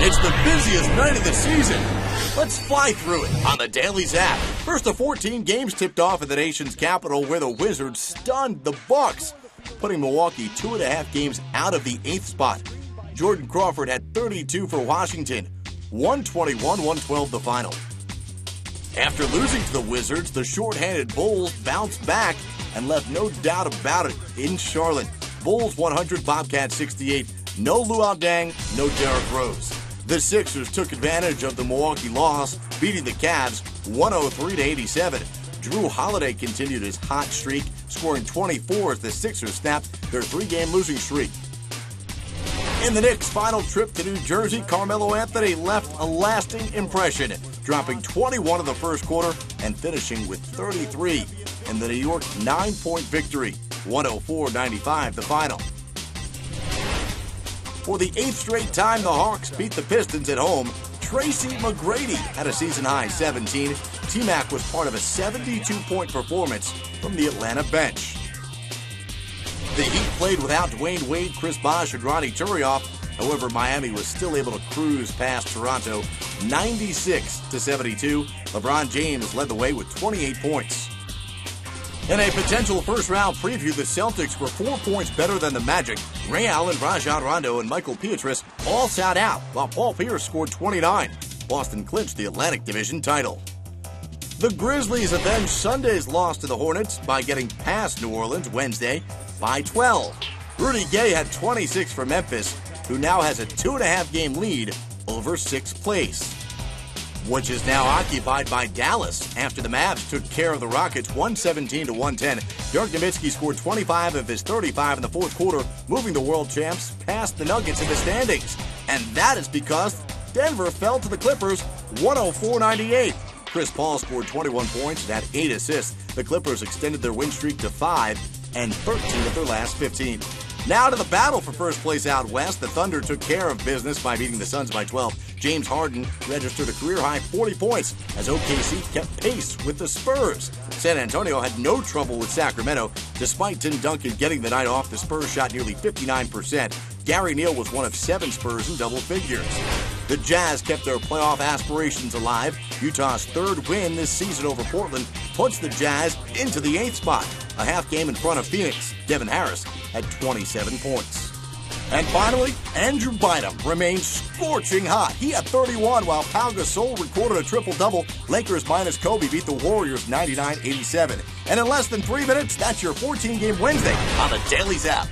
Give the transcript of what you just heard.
It's the busiest night of the season. Let's fly through it on the Daily Zap. First of 14 games tipped off in the nation's capital where the Wizards stunned the Bucks, putting Milwaukee 2.5 games out of the 8th spot. Jordan Crawford had 32 for Washington, 121-112 the final. After losing to the Wizards, the short-handed Bulls bounced back and left no doubt about it in Charlotte. Bulls 100, Bobcats 68. No Luol Deng, no Derrick Rose. The Sixers took advantage of the Milwaukee loss, beating the Cavs 103-87. Drew Holiday continued his hot streak, scoring 24 as the Sixers snapped their 3-game losing streak. In the Knicks' final trip to New Jersey, Carmelo Anthony left a lasting impression, dropping 21 in the first quarter and finishing with 33 in the New York 9-point victory, 104-95 the final. For the 8th straight time the Hawks beat the Pistons at home, Tracy McGrady had a season-high 17. T-Mac was part of a 72-point performance from the Atlanta bench. The Heat played without Dwayne Wade, Chris Bosh, and Ronnie Turioff. However, Miami was still able to cruise past Toronto 96-72. LeBron James led the way with 28 points. In a potential first-round preview, the Celtics were 4 points better than the Magic. Ray Allen, Rajon Rondo, and Michael Pietrus all sat out, while Paul Pierce scored 29. Boston clinched the Atlantic Division title. The Grizzlies avenged Sunday's loss to the Hornets by getting past New Orleans Wednesday by 12. Rudy Gay had 26 for Memphis, who now has a 2.5-game lead over 6th place, which is now occupied by Dallas after the Mavs took care of the Rockets 117-110. Dirk Nowitzki scored 25 of his 35 in the fourth quarter, moving the world champs past the Nuggets in the standings. And that is because Denver fell to the Clippers 104-98. Chris Paul scored 21 points and had 8 assists. The Clippers extended their win streak to 5 and 13 of their last 15. Now to the battle for first place out west. The Thunder took care of business by beating the Suns by 12. James Harden registered a career-high 40 points as OKC kept pace with the Spurs. San Antonio had no trouble with Sacramento. Despite Tim Duncan getting the night off, the Spurs shot nearly 59%. Gary Neal was one of 7 Spurs in double figures. The Jazz kept their playoff aspirations alive. Utah's 3rd win this season over Portland puts the Jazz into the 8th spot, a half game in front of Phoenix. Devin Harris had 27 points. And finally, Andrew Bynum remains scorching hot. He had 31 while Pau Gasol recorded a triple-double. Lakers minus Kobe beat the Warriors 99-87. And in less than 3 minutes, that's your 14-game Wednesday on the Daily Zap.